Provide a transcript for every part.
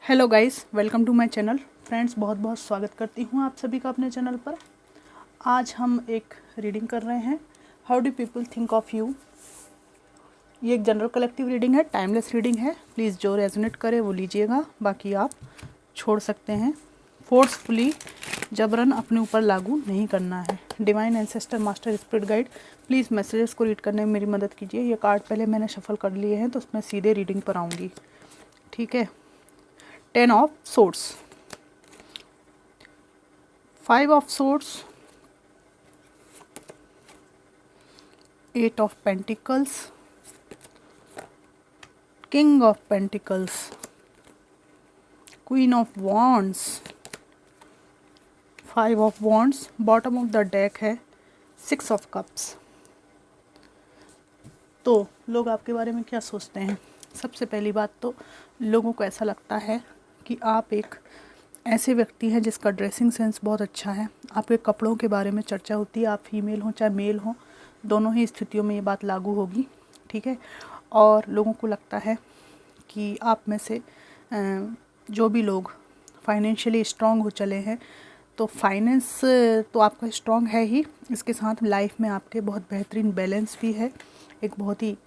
Hello guys, welcome to my channel. Friends, बहुत बहुत स्वागत करती हूँ आप सभी का अपने चैनल पर। आज हम एक रीडिंग कर रहे हैं, how do people think of you. ये एक जनरल कलेक्टिव रीडिंग है, टाइमलेस रीडिंग है। प्लीज़ जो रेजोनेट करे वो लीजिएगा, बाकी आप छोड़ सकते हैं। फोर्सफुली जबरन अपने ऊपर लागू नहीं करना है। Divine ancestor, master, spirit guide, please messages को रीड करने में मेरी मदद कीजिए। ये कार्ड पहले मैंने शफल कर लिए हैं तो उसमें सीधे रीडिंग पर आऊँगी, ठीक है। 10 of swords, 5 of swords, 8 of pentacles, king of pentacles, queen of wands, 5 of wands, bottom of the deck है 6 of cups। तो लोग आपके बारे में क्या सोचते हैं? सबसे पहली बात तो लोगों को ऐसा लगता है कि आप एक ऐसे व्यक्ति हैं जिसका ड्रेसिंग सेंस बहुत अच्छा है। आपके कपड़ों के बारे में चर्चा होती है, आप फीमेल हो चाहे मेल हो, दोनों ही स्थितियों में ये बात लागू होगी, ठीक है। और लोगों को लगता है कि आप में से जो भी लोग फाइनेंशियली स्ट्रांग हो चले हैं, तो फाइनेंस तो आपका स्ट्रांग है ही, इसके साथ लाइफ में आपके बहुत बेहतरीन बैलेंस भी है। एक बहुत ही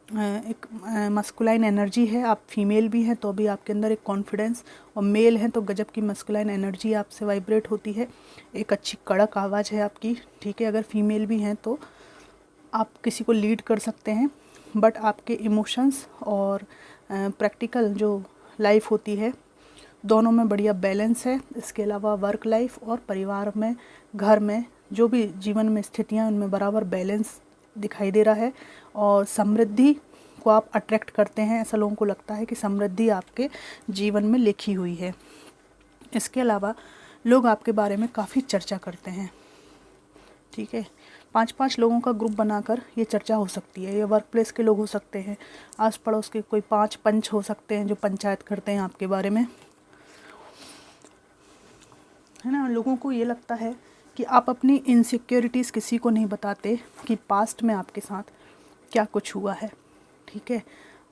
एक मस्कुलाइन एनर्जी है। आप फीमेल भी हैं तो भी आपके अंदर एक कॉन्फिडेंस, और मेल हैं तो गजब की मस्कुलाइन एनर्जी आपसे वाइब्रेट होती है। एक अच्छी कड़क आवाज़ है आपकी, ठीक है। अगर फीमेल भी हैं तो आप किसी को लीड कर सकते हैं, बट आपके इमोशंस और प्रैक्टिकल जो लाइफ होती है, दोनों में बढ़िया बैलेंस है। इसके अलावा वर्क लाइफ और परिवार में, घर में, जो भी जीवन में स्थितियाँ, उनमें बराबर बैलेंस दिखाई दे रहा है। और समृद्धि को आप अट्रैक्ट करते हैं, ऐसा लोगों को लगता है कि समृद्धि आपके जीवन में लिखी हुई है। इसके अलावा लोग आपके बारे में काफ़ी चर्चा करते हैं, ठीक है। 5-5 लोगों का ग्रुप बनाकर ये चर्चा हो सकती है। ये वर्क प्लेस के लोग हो सकते हैं, आस पड़ोस के कोई 5 पंच हो सकते हैं जो पंचायत करते हैं आपके बारे में, है ना। लोगों को ये लगता है कि आप अपनी इनसिक्योरिटीज़ किसी को नहीं बताते कि पास्ट में आपके साथ क्या कुछ हुआ है, ठीक है।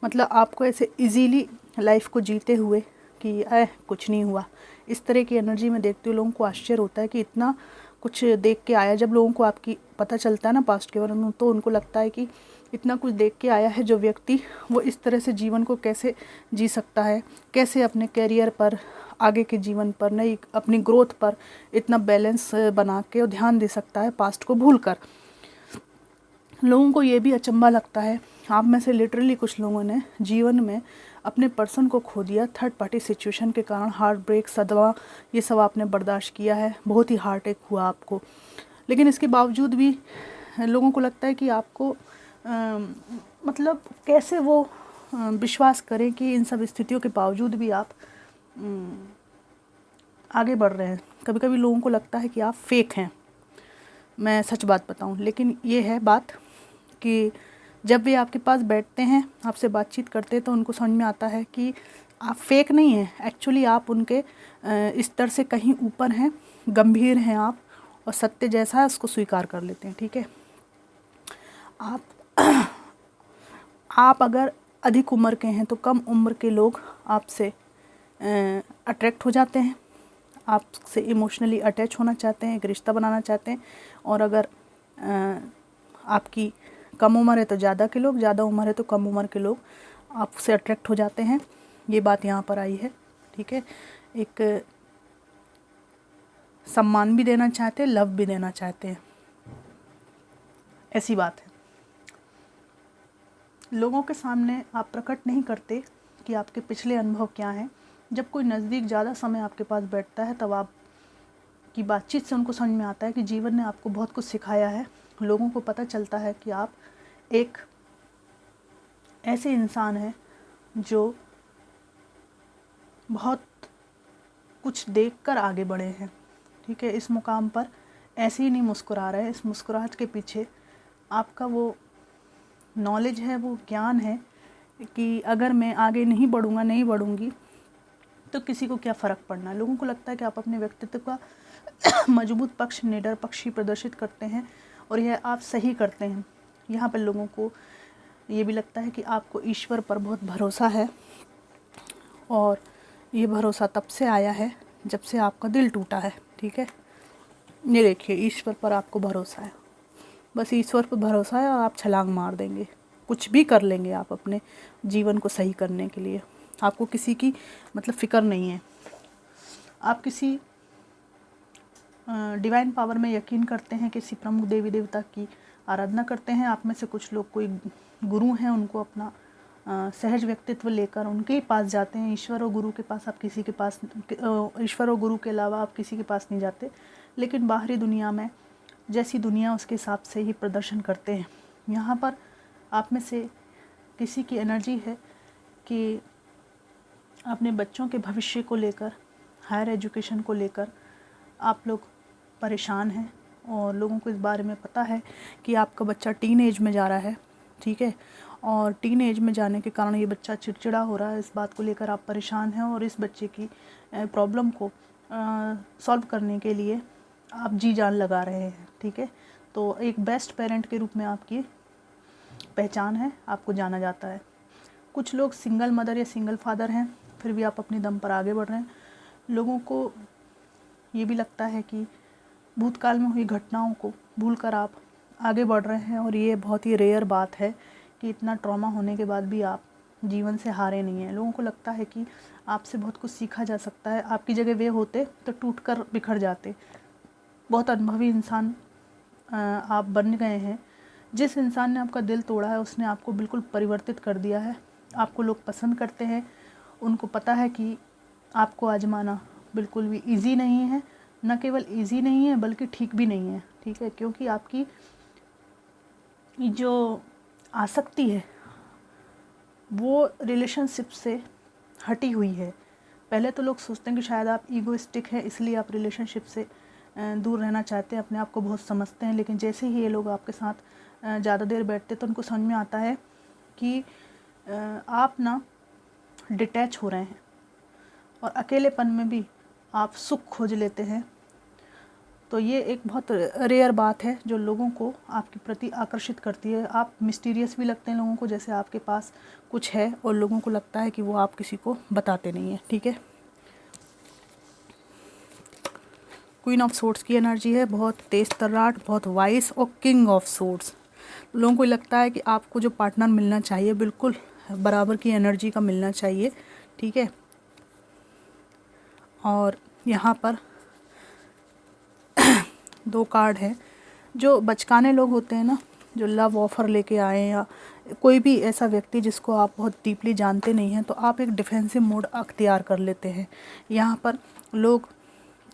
मतलब आपको ऐसे इजीली लाइफ को जीते हुए कि कुछ नहीं हुआ, इस तरह की एनर्जी में देखते हुए लोगों को आश्चर्य होता है कि इतना कुछ देख के आया। जब लोगों को आपकी पता चलता है ना पास्ट के बारे में, तो उनको लगता है कि इतना कुछ देख के आया है जो व्यक्ति, वो इस तरह से जीवन को कैसे जी सकता है, कैसे अपने कैरियर पर, आगे के जीवन पर, नई अपनी ग्रोथ पर इतना बैलेंस बना के और ध्यान दे सकता है पास्ट को भूलकर। लोगों को ये भी अचंभा लगता है, आप में से लिटरली कुछ लोगों ने जीवन में अपने पर्सन को खो दिया थर्ड पार्टी सिचुएशन के कारण। हार्ट ब्रेक, सदमा, ये सब आपने बर्दाश्त किया है, बहुत ही हार्ट अटैक हुआ आपको। लेकिन इसके बावजूद भी लोगों को लगता है कि आपको मतलब कैसे वो विश्वास करें कि इन सब स्थितियों के बावजूद भी आप आगे बढ़ रहे हैं। कभी कभी लोगों को लगता है कि आप फेक हैं, मैं सच बात बताऊं। लेकिन ये है बात कि जब वे आपके पास बैठते हैं, आपसे बातचीत करते हैं, तो उनको समझ में आता है कि आप फेक नहीं हैं। एक्चुअली आप उनके स्तर से कहीं ऊपर हैं, गंभीर हैं आप, और सत्य जैसा है उसको स्वीकार कर लेते हैं, ठीक है। आप अगर अधिक उम्र के हैं तो कम उम्र के लोग आपसे अट्रैक्ट हो जाते हैं, आपसे इमोशनली अटैच होना चाहते हैं, एक रिश्ता बनाना चाहते हैं। और अगर आपकी कम उम्र है तो ज़्यादा के लोग, ज़्यादा उम्र है तो कम उम्र के लोग आपसे अट्रैक्ट हो जाते हैं। ये बात यहाँ पर आई है, ठीक है। एक सम्मान भी देना चाहते हैं, लव भी देना चाहते हैं, ऐसी बात है। लोगों के सामने आप प्रकट नहीं करते कि आपके पिछले अनुभव क्या हैं। जब कोई नज़दीक ज़्यादा समय आपके पास बैठता है, तब आप की बातचीत से उनको समझ में आता है कि जीवन ने आपको बहुत कुछ सिखाया है। लोगों को पता चलता है कि आप एक ऐसे इंसान हैं जो बहुत कुछ देखकर आगे बढ़े हैं, ठीक है। इस मुकाम पर ऐसे ही नहीं मुस्कुरा रहे, इस मुस्कुराहट के पीछे आपका वो नॉलेज है, वो ज्ञान है कि अगर मैं आगे नहीं बढ़ूँगा, नहीं बढ़ूँगी, तो किसी को क्या फ़र्क पड़ना है। लोगों को लगता है कि आप अपने व्यक्तित्व का मजबूत पक्ष, निडर पक्ष ही प्रदर्शित करते हैं, और यह आप सही करते हैं। यहाँ पर लोगों को ये भी लगता है कि आपको ईश्वर पर बहुत भरोसा है, और ये भरोसा तब से आया है जब से आपका दिल टूटा है, ठीक है। ये देखिए, ईश्वर पर आपको भरोसा है, बस ईश्वर पर भरोसा है और आप छलांग मार देंगे, कुछ भी कर लेंगे आप अपने जीवन को सही करने के लिए। आपको किसी की मतलब फ़िक्र नहीं है। आप किसी डिवाइन पावर में यकीन करते हैं, किसी प्रमुख देवी देवता की आराधना करते हैं। आप में से कुछ लोग कोई गुरु हैं, उनको अपना सहज व्यक्तित्व लेकर उनके ही पास जाते हैं। ईश्वर और गुरु के पास आप किसी के पास ईश्वर और गुरु के अलावा आप किसी के पास नहीं जाते। लेकिन बाहरी दुनिया में जैसी दुनिया उसके हिसाब से ही प्रदर्शन करते हैं। यहाँ पर आप में से किसी की एनर्जी है कि अपने बच्चों के भविष्य को लेकर, हायर एजुकेशन को लेकर आप लोग परेशान हैं और लोगों को इस बारे में पता है कि आपका बच्चा टीन एज में जा रहा है, ठीक है। और टीन एज में जाने के कारण ये बच्चा चिड़चिड़ा हो रहा है, इस बात को लेकर आप परेशान हैं और इस बच्चे की प्रॉब्लम को सॉल्व करने के लिए आप जी जान लगा रहे हैं, ठीक है। तो एक बेस्ट पेरेंट के रूप में आपकी पहचान है, आपको जाना जाता है। कुछ लोग सिंगल मदर या सिंगल फादर हैं, फिर भी आप अपनी दम पर आगे बढ़ रहे हैं। लोगों को ये भी लगता है कि भूतकाल में हुई घटनाओं को भूलकर आप आगे बढ़ रहे हैं, और ये बहुत ही रेयर बात है कि इतना ट्रॉमा होने के बाद भी आप जीवन से हारे नहीं हैं। लोगों को लगता है कि आपसे बहुत कुछ सीखा जा सकता है, आपकी जगह वे होते तो टूट कर बिखर जाते। बहुत अनुभवी इंसान आप बन गए हैं। जिस इंसान ने आपका दिल तोड़ा है उसने आपको बिल्कुल परिवर्तित कर दिया है। आपको लोग पसंद करते हैं, उनको पता है कि आपको आजमाना बिल्कुल भी इजी नहीं है। न केवल इजी नहीं है बल्कि ठीक भी नहीं है, ठीक है। क्योंकि आपकी जो आसक्ति है वो रिलेशनशिप से हटी हुई है। पहले तो लोग सोचते हैं कि शायद आप ईगोइस्टिक हैं, इसलिए आप रिलेशनशिप से दूर रहना चाहते हैं, अपने आप को बहुत समझते हैं। लेकिन जैसे ही ये लोग आपके साथ ज़्यादा देर बैठते तो उनको समझ में आता है कि आप ना डिटैच हो रहे हैं और अकेलेपन में भी आप सुख खोज लेते हैं। तो ये एक बहुत रेयर बात है जो लोगों को आपके प्रति आकर्षित करती है। आप मिस्टीरियस भी लगते हैं लोगों को, जैसे आपके पास कुछ है और लोगों को लगता है कि वो आप किसी को बताते नहीं हैं, ठीक है। क्वीन ऑफ सोर्ड्स की एनर्जी है, बहुत तेज तर्राट, बहुत वाइस, और किंग ऑफ सोर्ड्स। लोगों को लगता है कि आपको जो पार्टनर मिलना चाहिए बिल्कुल बराबर की एनर्जी का मिलना चाहिए, ठीक है। और यहाँ पर 2 कार्ड है। जो बचकाने लोग होते हैं ना, जो लव ऑफ़र लेके आए, या कोई भी ऐसा व्यक्ति जिसको आप बहुत डीपली जानते नहीं हैं, तो आप एक डिफेंसिव मोड अख्तियार कर लेते हैं। यहाँ पर लोग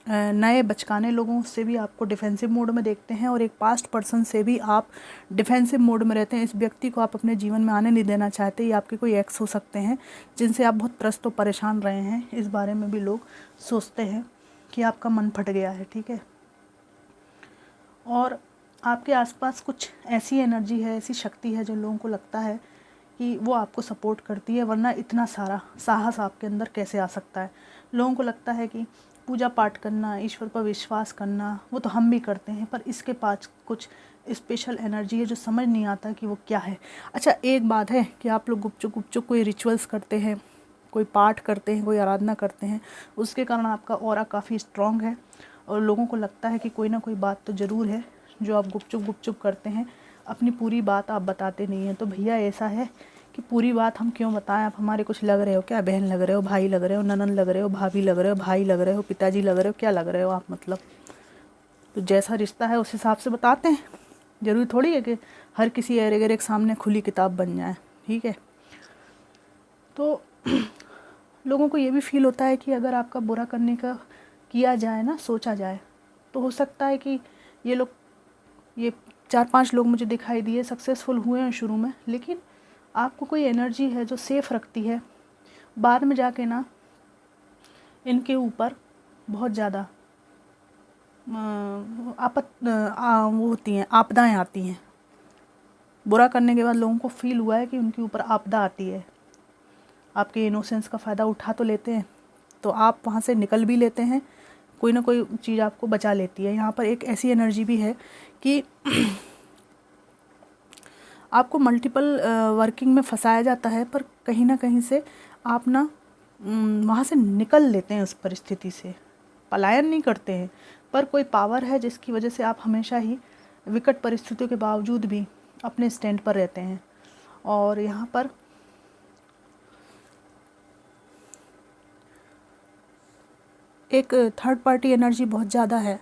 नए बचकाने लोगों से भी आपको डिफेंसिव मोड में देखते हैं, और एक पास्ट पर्सन से भी आप डिफेंसिव मोड में रहते हैं। इस व्यक्ति को आप अपने जीवन में आने नहीं देना चाहते। ये आपके कोई एक्स हो सकते हैं जिनसे आप बहुत त्रस्त और परेशान रहे हैं। इस बारे में भी लोग सोचते हैं कि आपका मन फट गया है, ठीक है। और आपके आसपास कुछ ऐसी एनर्जी है, ऐसी शक्ति है जो लोगों को लगता है कि वो आपको सपोर्ट करती है, वरना इतना सारा साहस आपके अंदर कैसे आ सकता है। लोगों को लगता है कि पूजा पाठ करना, ईश्वर पर विश्वास करना, वो तो हम भी करते हैं, पर इसके पास कुछ स्पेशल एनर्जी है जो समझ नहीं आता कि वो क्या है। अच्छा, एक बात है कि आप लोग गुपचुप कोई रिचुअल्स करते हैं, कोई पाठ करते हैं, कोई आराधना करते हैं, उसके कारण आपका ऑरा काफ़ी स्ट्रॉन्ग है, और लोगों को लगता है कि कोई ना कोई बात तो ज़रूर है जो आप गुपचुप करते हैं। अपनी पूरी बात आप बताते नहीं हैं। तो भैया ऐसा है कि पूरी बात हम क्यों बताएं? आप हमारे कुछ लग रहे हो क्या? बहन लग रहे हो, भाई लग रहे हो, ननन लग रहे हो, भाभी लग रहे हो, भाई लग रहे हो, पिताजी लग रहे हो, क्या लग रहे हो आप? मतलब तो जैसा रिश्ता है उस हिसाब से बताते हैं। ज़रूरी थोड़ी है कि हर किसी एरे गेरे के सामने खुली किताब बन जाए, ठीक है। तो लोगों को ये भी फील होता है कि अगर आपका बुरा करने का किया जाए ना, सोचा जाए, तो हो सकता है कि ये 4-5 लोग मुझे दिखाई दिए सक्सेसफुल हुए हैं शुरू में, लेकिन आपको कोई एनर्जी है जो सेफ रखती है। बाद में जाके ना इनके ऊपर बहुत ज़्यादा वो होती हैं, आपदाएं आती हैं। बुरा करने के बाद लोगों को फील हुआ है कि उनके ऊपर आपदा आती है। आपके इनोसेंस का फ़ायदा उठा तो लेते हैं, तो आप वहाँ से निकल भी लेते हैं, कोई ना कोई चीज़ आपको बचा लेती है। यहाँ पर एक ऐसी एनर्जी भी है कि आपको मल्टीपल वर्किंग में फंसाया जाता है, पर कहीं ना कहीं से आप ना वहाँ से निकल लेते हैं, उस परिस्थिति से पलायन नहीं करते हैं, पर कोई पावर है जिसकी वजह से आप हमेशा ही विकट परिस्थितियों के बावजूद भी अपने स्टैंड पर रहते हैं। और यहाँ पर एक थर्ड पार्टी एनर्जी बहुत ज़्यादा है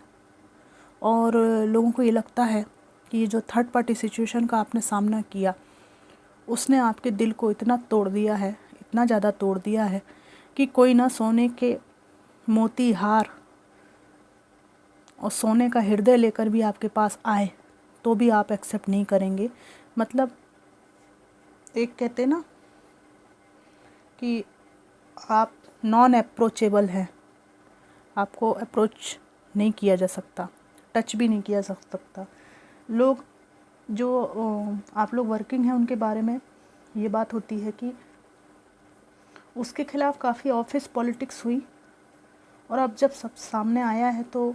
और लोगों को ये लगता है कि ये जो थर्ड पार्टी सिचुएशन का आपने सामना किया उसने आपके दिल को इतना तोड़ दिया है, इतना ज़्यादा तोड़ दिया है कि कोई ना सोने के मोती हार और सोने का हृदय लेकर भी आपके पास आए तो भी आप एक्सेप्ट नहीं करेंगे। मतलब एक कहते ना कि आप नॉन अप्रोचेबल हैं, आपको अप्रोच नहीं किया जा सकता, टच भी नहीं किया जा सकता। लोग जो आप लोग वर्किंग हैं उनके बारे में ये बात होती है कि उसके खिलाफ़ काफ़ी ऑफिस पॉलिटिक्स हुई और अब जब सब सामने आया है तो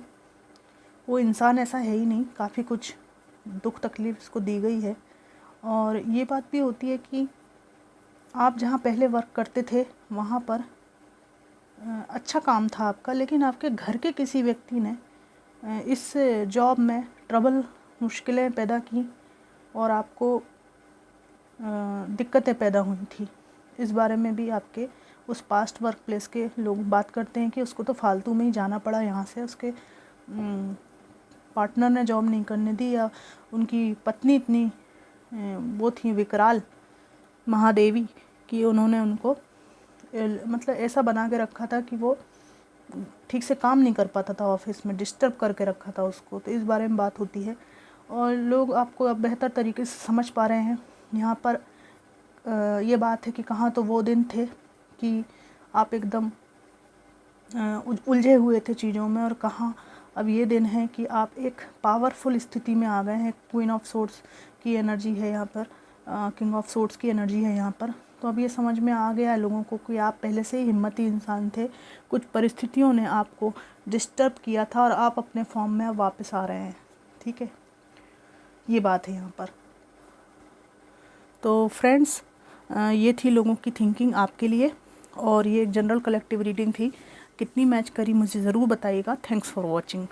वो इंसान ऐसा है ही नहीं, काफ़ी कुछ दुख तकलीफ उसको दी गई है। और ये बात भी होती है कि आप जहाँ पहले वर्क करते थे वहाँ पर अच्छा काम था आपका, लेकिन आपके घर के किसी व्यक्ति ने इस जॉब में ट्रबल, मुश्किलें पैदा की और आपको दिक्कतें पैदा हुई थी। इस बारे में भी आपके उस पास्ट वर्क प्लेस के लोग बात करते हैं कि उसको तो फालतू में ही जाना पड़ा यहाँ से, उसके पार्टनर ने जॉब नहीं करने दी या उनकी पत्नी इतनी वो थी विकराल महादेवी कि उन्होंने उनको मतलब ऐसा बना के रखा था कि वो ठीक से काम नहीं कर पाता था, ऑफिस में डिस्टर्ब करके रखा था उसको। तो इस बारे में बात होती है और लोग आपको अब बेहतर तरीके से समझ पा रहे हैं। यहाँ पर ये बात है कि कहाँ तो वो दिन थे कि आप एकदम उलझे हुए थे चीज़ों में और कहाँ अब ये दिन है कि आप एक पावरफुल स्थिति में आ गए हैं। क्वीन ऑफ सोर्ड्स की एनर्जी है यहाँ पर, किंग ऑफ सोर्ड्स की एनर्जी है यहाँ पर। तो अब ये समझ में आ गया है लोगों को कि आप पहले से ही हिम्मती इंसान थे, कुछ परिस्थितियों ने आपको डिस्टर्ब किया था और आप अपने फॉर्म में अब वापस आ रहे हैं। ठीक है, ये बात है यहाँ पर। तो फ्रेंड्स, ये थी लोगों की थिंकिंग आपके लिए और ये एक जनरल कलेक्टिव रीडिंग थी। कितनी मैच करी मुझे ज़रूर बताइएगा। Thanks for watching.